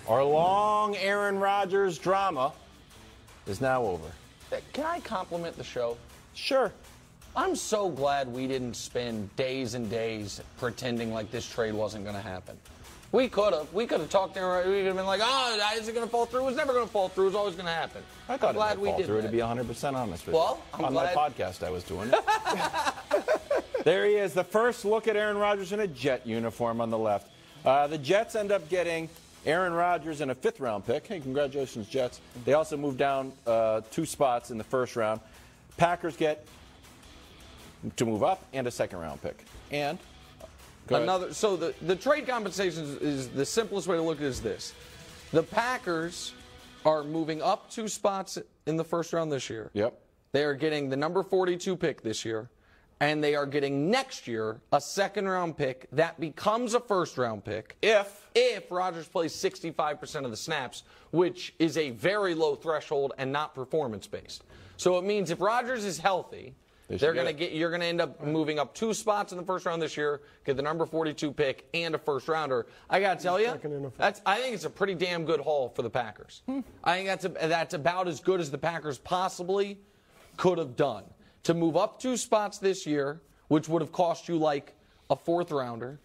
Our long Aaron Rodgers drama is now over. Can I compliment the show? Sure. I'm so glad we didn't spend days and days pretending like this trade wasn't going to happen. We could have. We could have talked there. We could have been like, oh, is it going to fall through? It was never going to fall through. It was always going to happen. I thought I'm glad it might fall we did through, that. to be 100% honest with Well, you. I'm On glad. my podcast I was doing it. There he is, the first look at Aaron Rodgers in a Jet uniform on the left. The Jets end up getting Aaron Rodgers in a 5th-round pick. Hey, congratulations, Jets. They also moved down 2 spots in the 1st round. Packers get to move up and a 2nd-round pick. And another. So the trade compensation is the simplest way to look at it is this: the Packers are moving up 2 spots in the 1st round this year. Yep. They are getting the number 42 pick this year, and they are getting next year a 2nd-round pick that becomes a 1st-round pick if Rodgers plays 65% of the snaps, which is a very low threshold and not performance-based. So it means if Rodgers is healthy, you're going to end up moving up 2 spots in the 1st round this year, get the number 42 pick and a 1st-rounder. I got to tell you, I think it's a pretty damn good haul for the Packers. I think that's about as good as the Packers possibly could have done. To move up 2 spots this year, which would have cost you like a 4th-rounder,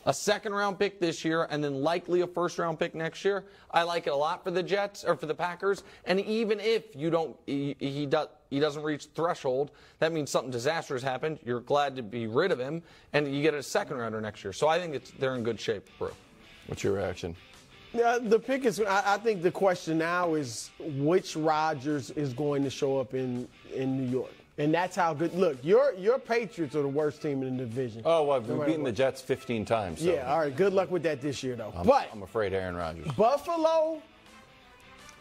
a 2nd-round pick this year, and then likely a 1st-round pick next year. I like it a lot for the Jets or for the Packers. And even if he doesn't reach the threshold, that means something disastrous happened. You're glad to be rid of him, and you get a 2nd-rounder next year. So I think they're in good shape, bro. what's your reaction? Yeah, the pick is. I think the question now is which Rodgers is going to show up in New York. And that's how good. Look, your Patriots are the worst team in the division. Oh, well, we've beaten the Jets 15 times. So. Yeah, all right. Good luck with that this year, though. I'm afraid Aaron Rodgers. Buffalo.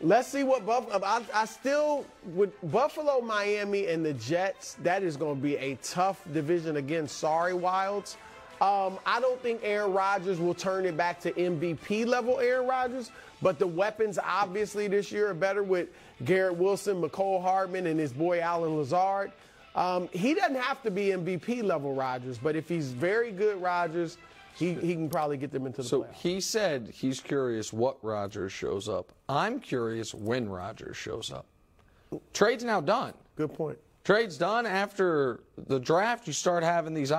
Let's see what Buffalo. I still with Buffalo, Miami, and the Jets. That is going to be a tough division again. Sorry, Wilds. I don't think Aaron Rodgers will turn it back to MVP level Aaron Rodgers, but the weapons obviously this year are better with Garrett Wilson, McCole Hardman, and his boy Allen Lazard. He doesn't have to be MVP level Rodgers, but if he's very good Rodgers, he can probably get them into the playoffs. So he said he's curious what Rodgers shows up. I'm curious when Rodgers shows up. Trade's now done. Good point. Trade's done. After the draft, you start having these,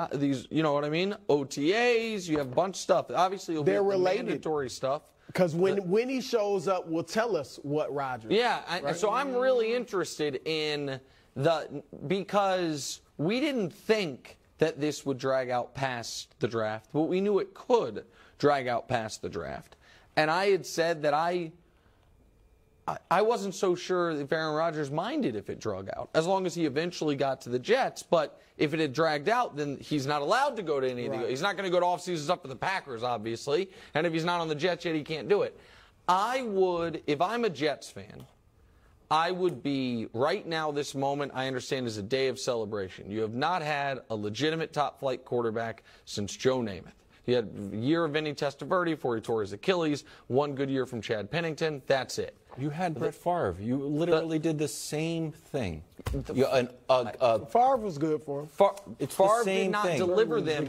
you know what I mean? OTAs. You have a bunch of stuff. Obviously, you'll They're get the related. mandatory stuff. Because when he shows up, will tell us what Rodgers. Yeah. Right? So I'm really interested in because we didn't think that this would drag out past the draft, but we knew it could drag out past the draft. And I had said that I wasn't so sure if Aaron Rodgers minded if it drug out, as long as he eventually got to the Jets. But if it had dragged out, then he's not allowed to go to any of the. He's not going to go to off-season stuff for the Packers, obviously. And if he's not on the Jets yet, he can't do it. I would, if I'm a Jets fan, I would be, right now, this moment, I understand, is a day of celebration. You have not had a legitimate top-flight quarterback since Joe Namath. He had a year of Vinny Testaverde before he tore his Achilles, 1 good year from Chad Pennington. That's it. You had Brett Favre. You literally did the same thing. Favre was good for him. Favre did not deliver them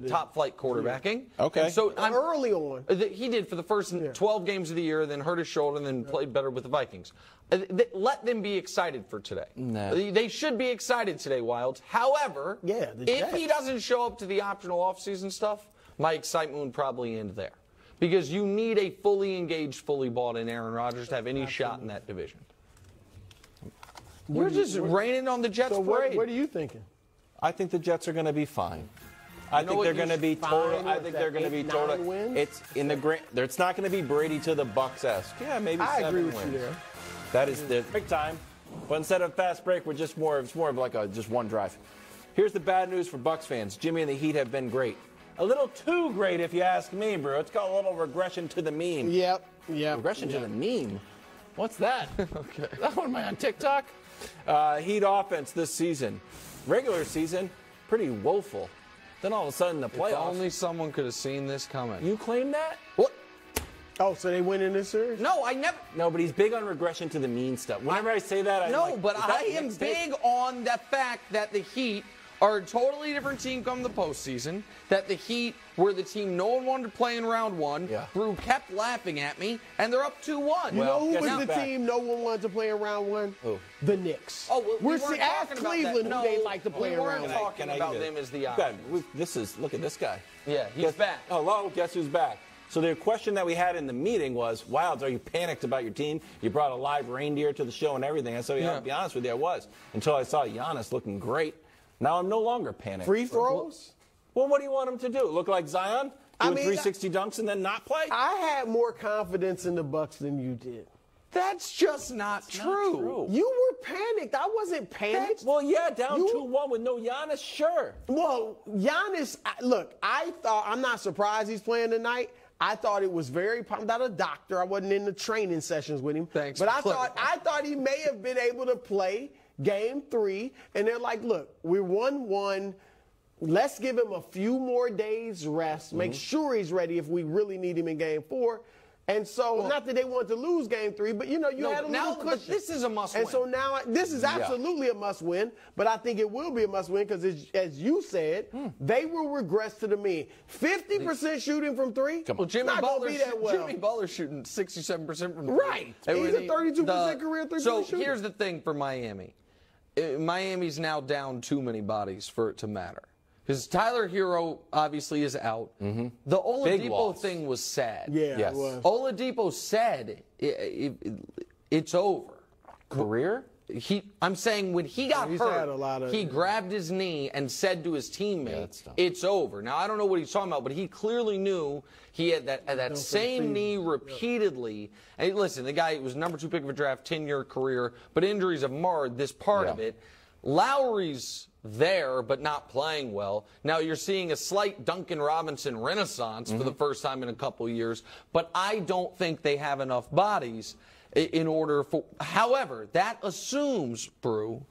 top-flight quarterbacking. Okay. And so early on. He did for the first 12 games of the year, then hurt his shoulder, and then played better with the Vikings. Let them be excited for today. No. They should be excited today, Wilds. However, if he doesn't show up to the optional offseason stuff, my excitement would probably end there. Because you need a fully engaged, fully bought-in Aaron Rodgers to have any shot in that division. You're just raining on the Jets parade. What are you thinking? I think the Jets are going to be fine. I think they're going to be total. I think they're going to be total. It's in the great. It's not going to be Brady to the Bucks-esque. Yeah, maybe 7 wins. I agree with you there. That is the big time. But instead of fast break, we're just more. It's more of like just one drive. Here's the bad news for Bucks fans. Jimmy and the Heat have been great. A little too great, if you ask me, bro. It's got a little regression to the mean. Yep. Regression to the mean? What's that? Okay. What am I on TikTok? Heat offense this season. Regular season, pretty woeful. Then all of a sudden, the playoffs. If only someone could have seen this coming. You claim that? What? Oh, so they win in this series? No, I never. No, but he's big on regression to the mean stuff. Whenever I say that, I am big on the fact that the Heat are a totally different team come the postseason. That the Heat were the team no one wanted to play in round one. Yeah. Brew kept laughing at me, and they're up 2-1. You know who guess was who's the back? team no one wanted to play in round one? Who? The Knicks. Oh, well, we're weren't ask talking about Cleveland that. who they like to play we in weren't round one. talking about them as the God, odds. look at this guy. Yeah, he's back. Hello, guess who's back? So the question that we had in the meeting was, Wilds, are you panicked about your team? You brought a live reindeer to the show and everything. And so, yeah, to be honest with you, I was. Until I saw Giannis looking great. Now I'm no longer panicked. Free throws? Well, what do you want him to do? Look like Zion? Doing 360 dunks and then not play? I had more confidence in the Bucks than you did. That's just not true. You were panicked. I wasn't panicked. Well, yeah, down 2-1 with no Giannis, sure. Well, Giannis, look, I'm not surprised he's playing tonight. I thought it was I'm not a doctor. I wasn't in the training sessions with him. Thanks. But I thought he may have been able to play game 3. And they're like, look, we're 1-1. Let's give him a few more days rest. Make sure he's ready if we really need him in game 4. And so, not that they want to lose game 3, but, you had a little cushion. This is a must-win. And so now, this is absolutely a must-win, but I think it will be a must-win because, as you said, they will regress to the mean. 50% shooting from 3? Well, Jimmy Jimmy Butler's shooting 67% from 3. Right. He's a 32% career 3-point So shooter. here's the thing for Miami. Miami's now down too many bodies for it to matter. Because Tyler Hero obviously is out. The Oladipo thing was sad. Yeah, it was. Oladipo said it's over. Career? I'm saying when he got He's hurt, had a lot of, he grabbed his knee and said to his teammate, it's over. Now, I don't know what he's talking about, but he clearly knew he had that same knee repeatedly. And listen, the guy was number 2 pick of a draft, 10-year career, but injuries have marred this part of it. Lowry's there, but not playing well. Now you're seeing a slight Duncan Robinson renaissance for the first time in a couple years, but I don't think they have enough bodies in order for. However, that assumes, Brew,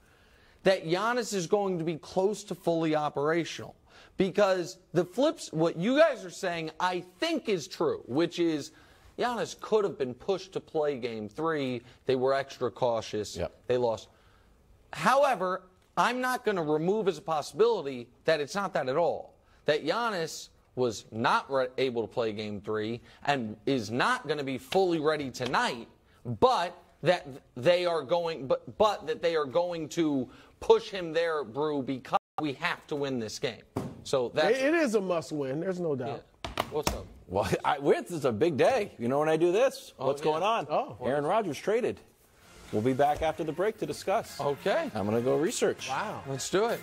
that Giannis is going to be close to fully operational. Because what you guys are saying, I think is true, which is Giannis could have been pushed to play game 3. They were extra cautious. They lost. However, I'm not going to remove as a possibility that it's not that at all. That Giannis was not able to play game 3 and is not going to be fully ready tonight, but that they are going that they are going to push him there, Brew, because we have to win this game. So it is a must-win. There's no doubt. Yeah. What's up? Well, this is a big day. You know when I do this? What's going on? Aaron Rodgers traded. We'll be back after the break to discuss. Okay. I'm going to go research. Wow. Let's do it.